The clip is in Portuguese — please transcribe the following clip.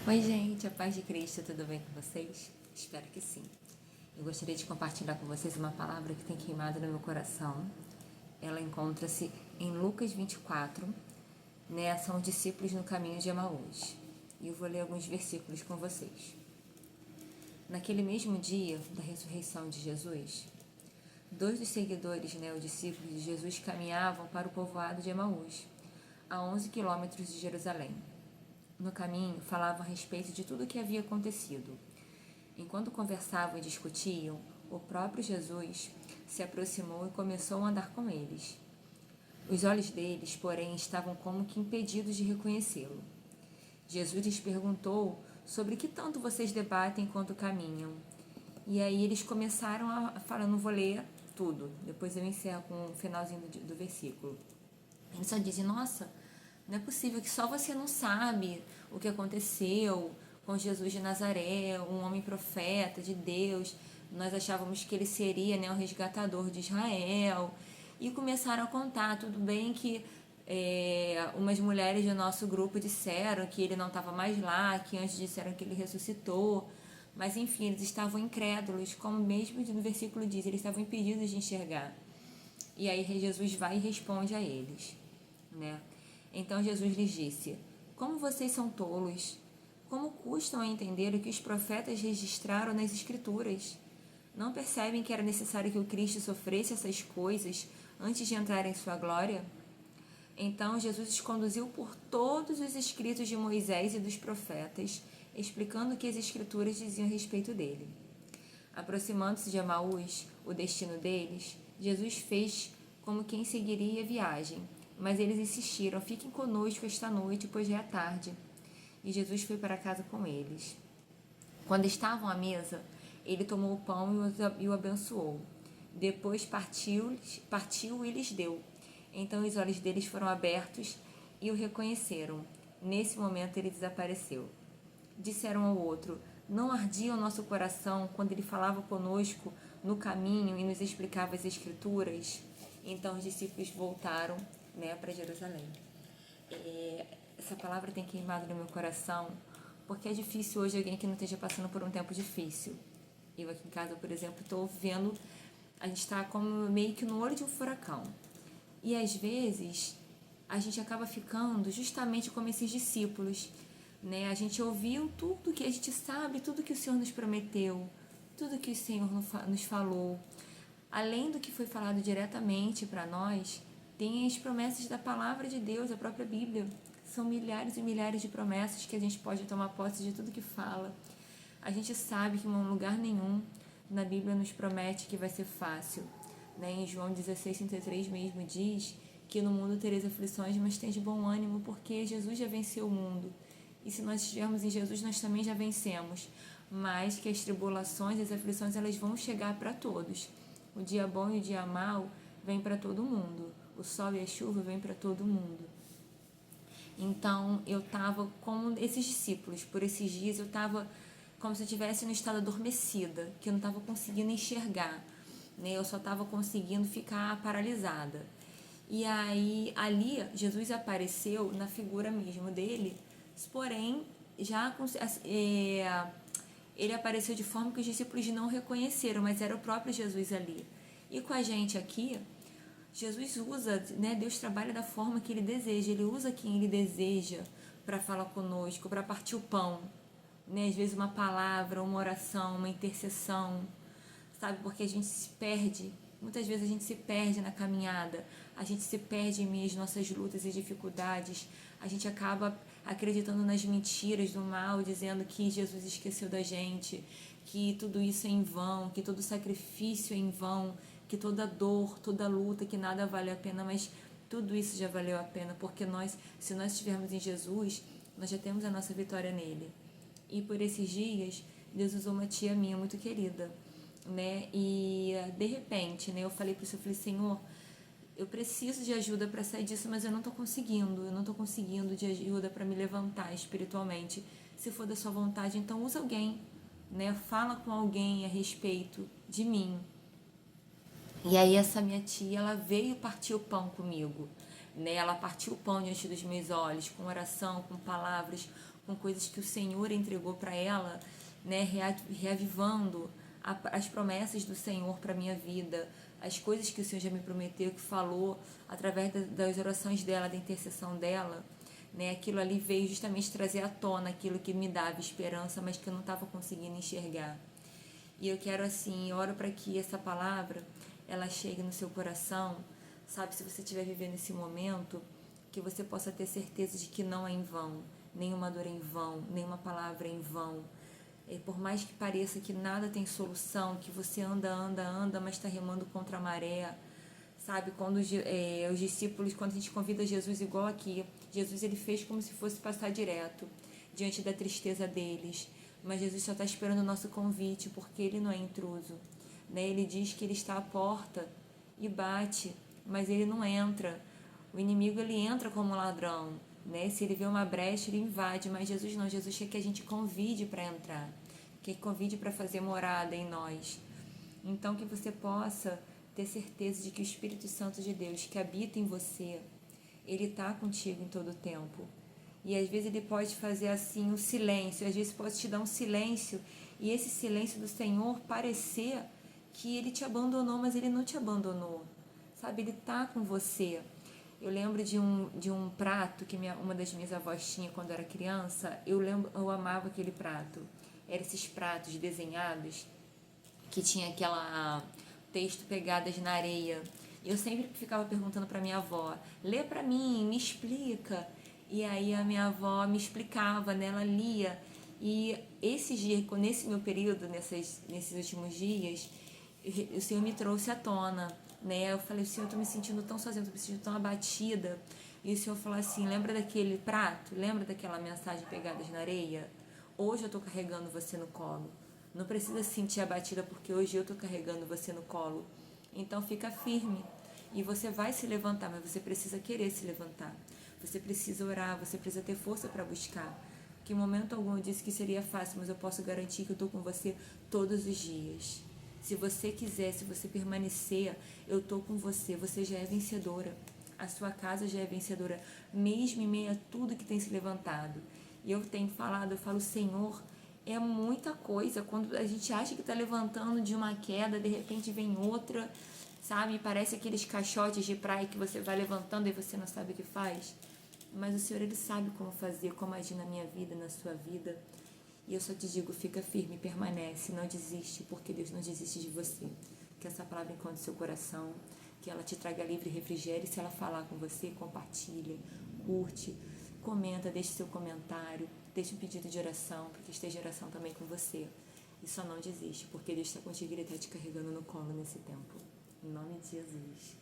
Oi, gente, a paz de Cristo, tudo bem com vocês? Espero que sim. Eu gostaria de compartilhar com vocês uma palavra que tem queimado no meu coração. Ela encontra-se em Lucas 24, né? São os discípulos no caminho de Emaús. E eu vou ler alguns versículos com vocês. Naquele mesmo dia da ressurreição de Jesus, dois dos seguidores, os discípulos de Jesus, caminhavam para o povoado de Emaús, a 11 quilômetros de Jerusalém. No caminho, falavam a respeito de tudo o que havia acontecido. Enquanto conversavam e discutiam, o próprio Jesus se aproximou e começou a andar com eles. Os olhos deles, porém, estavam como que impedidos de reconhecê-lo. Jesus lhes perguntou sobre que tanto vocês debatem enquanto caminham. E aí eles começaram a falar, não vou ler tudo, depois eu encerro com o finalzinho do versículo. Eles só dizem, nossa, não é possível que só você não sabe o que aconteceu com Jesus de Nazaré, um homem profeta de Deus. Nós achávamos que ele seria, o resgatador de Israel. E começaram a contar, tudo bem que umas mulheres do nosso grupo disseram que ele não estava mais lá, que antes disseram que ele ressuscitou. Mas enfim, eles estavam incrédulos, como mesmo no versículo diz, eles estavam impedidos de enxergar. E aí Jesus vai e responde a eles, né? Então Jesus lhes disse, como vocês são tolos, como custam a entender o que os profetas registraram nas Escrituras? Não percebem que era necessário que o Cristo sofresse essas coisas antes de entrar em sua glória? Então Jesus os conduziu por todos os escritos de Moisés e dos profetas, explicando o que as Escrituras diziam a respeito dele. Aproximando-se de Emaús, o destino deles, Jesus fez como quem seguiria a viagem, mas eles insistiram, fiquem conosco esta noite, pois já é tarde. E Jesus foi para casa com eles. Quando estavam à mesa, ele tomou o pão e o abençoou. Depois partiu e lhes deu. Então os olhos deles foram abertos e o reconheceram. Nesse momento ele desapareceu. Disseram ao outro, não ardia o nosso coração quando ele falava conosco no caminho e nos explicava as Escrituras? Então os discípulos voltaram, para Jerusalém. Essa palavra tem queimado no meu coração, porque é difícil hoje alguém que não esteja passando por um tempo difícil. Eu aqui em casa, por exemplo, estou vendo, a gente está como meio que no olho de um furacão. E às vezes a gente acaba ficando justamente como esses discípulos, né? A gente ouviu tudo que a gente sabe, tudo que o Senhor nos prometeu, tudo que o Senhor nos falou. Além do que foi falado diretamente para nós, tem as promessas da palavra de Deus, a própria Bíblia. São milhares e milhares de promessas que a gente pode tomar posse de tudo que fala. A gente sabe que em lugar nenhum na Bíblia nos promete que vai ser fácil. Em João 16:33 mesmo diz que no mundo tereis aflições, mas tem de bom ânimo, porque Jesus já venceu o mundo. E se nós estivermos em Jesus, nós também já vencemos. Mas que as tribulações e as aflições, elas vão chegar para todos. O dia bom e o dia mau vem para todo mundo. O sol e a chuva vêm para todo mundo. Então, eu estava como esses discípulos. Por esses dias, eu estava como se eu estivesse no estado adormecida, que eu não estava conseguindo enxergar. Eu só estava conseguindo ficar paralisada. E aí, ali, Jesus apareceu na figura mesmo dele, porém, ele apareceu de forma que os discípulos não reconheceram, mas era o próprio Jesus ali. E com a gente aqui, Jesus usa, Deus trabalha da forma que ele deseja, ele usa quem ele deseja para falar conosco, para partir o pão. Às vezes uma palavra, uma oração, uma intercessão, sabe? Porque a gente se perde, muitas vezes a gente se perde na caminhada, a gente se perde em meio às nossas lutas e dificuldades, a gente acaba acreditando nas mentiras do mal, dizendo que Jesus esqueceu da gente, que tudo isso é em vão, que todo sacrifício é em vão, que toda dor, toda luta, que nada vale a pena, mas tudo isso já valeu a pena, porque se nós estivermos em Jesus, nós já temos a nossa vitória nele. E por esses dias, Deus usou uma tia minha muito querida, e de repente, eu falei para o Senhor, Senhor, eu preciso de ajuda para sair disso, mas eu não estou conseguindo de ajuda para me levantar espiritualmente. Se for da sua vontade, então usa alguém, fala com alguém a respeito de mim. E aí essa minha tia, ela veio partir o pão comigo, ela partiu o pão diante dos meus olhos, com oração, com palavras, com coisas que o Senhor entregou para ela, né, reavivando as promessas do Senhor para minha vida, as coisas que o Senhor já me prometeu, que falou através das orações dela, da intercessão dela, né, aquilo ali veio justamente trazer à tona aquilo que me dava esperança, mas que eu não estava conseguindo enxergar. E eu quero assim, oro para que essa palavra, ela chegue no seu coração, sabe, se você estiver vivendo esse momento, que você possa ter certeza de que não é em vão, nenhuma dor é em vão, nenhuma palavra é em vão. E por mais que pareça que nada tem solução, que você anda, mas está remando contra a maré, sabe? Quando os discípulos, quando a gente convida Jesus igual aqui, Jesus ele fez como se fosse passar direto, diante da tristeza deles. Mas Jesus só está esperando o nosso convite, porque ele não é intruso, né? Ele diz que ele está à porta e bate, mas ele não entra. O inimigo ele entra como ladrão, né? Se ele vê uma brecha, ele invade, mas Jesus não. Jesus quer que a gente convide para entrar, que convide para fazer morada em nós. Então que você possa ter certeza de que o Espírito Santo de Deus que habita em você, ele está contigo em todo o tempo. E às vezes ele pode fazer assim um silêncio, às vezes pode te dar um silêncio, e esse silêncio do Senhor parecer que ele te abandonou, mas ele não te abandonou, sabe? Ele está com você. Eu lembro de um prato que uma das minhas avós tinha quando eu era criança. Eu amava aquele prato. Eram esses pratos desenhados que tinha aquela texto pegadas na areia. E eu sempre ficava perguntando para minha avó, lê para mim, me explica. E aí a minha avó me explicava, né? Ela lia. E esses dias, nesse meu período, nesses últimos dias, o Senhor me trouxe à tona, né? Eu falei, Senhor, eu tô me sentindo tão sozinha, tô me sentindo tão abatida. E o Senhor falou assim, lembra daquele prato? Lembra daquela mensagem pegadas na areia? Hoje eu tô carregando você no colo. Não precisa se sentir abatida porque hoje eu tô carregando você no colo. Então fica firme e você vai se levantar, mas você precisa querer se levantar. Você precisa orar, você precisa ter força para buscar. Que em momento algum eu disse que seria fácil, mas eu posso garantir que eu tô com você todos os dias. Se você quiser, se você permanecer, eu tô com você. Você já é vencedora. A sua casa já é vencedora, mesmo em meio a tudo que tem se levantado. E eu tenho falado, eu falo, Senhor, é muita coisa. Quando a gente acha que está levantando de uma queda, de repente vem outra, sabe? Parece aqueles caixotes de praia que você vai levantando e você não sabe o que faz. Mas o Senhor, Ele sabe como fazer, como agir na minha vida, na sua vida. E eu só te digo, fica firme, permanece, não desiste, porque Deus não desiste de você. Que essa palavra encontre seu coração, que ela te traga livre refrigério. Se ela falar com você, compartilha, curte, comenta, deixe seu comentário, deixe um pedido de oração, porque esteja oração também com você. E só não desiste, porque Deus está contigo e Ele está te carregando no colo nesse tempo. Em nome de Jesus.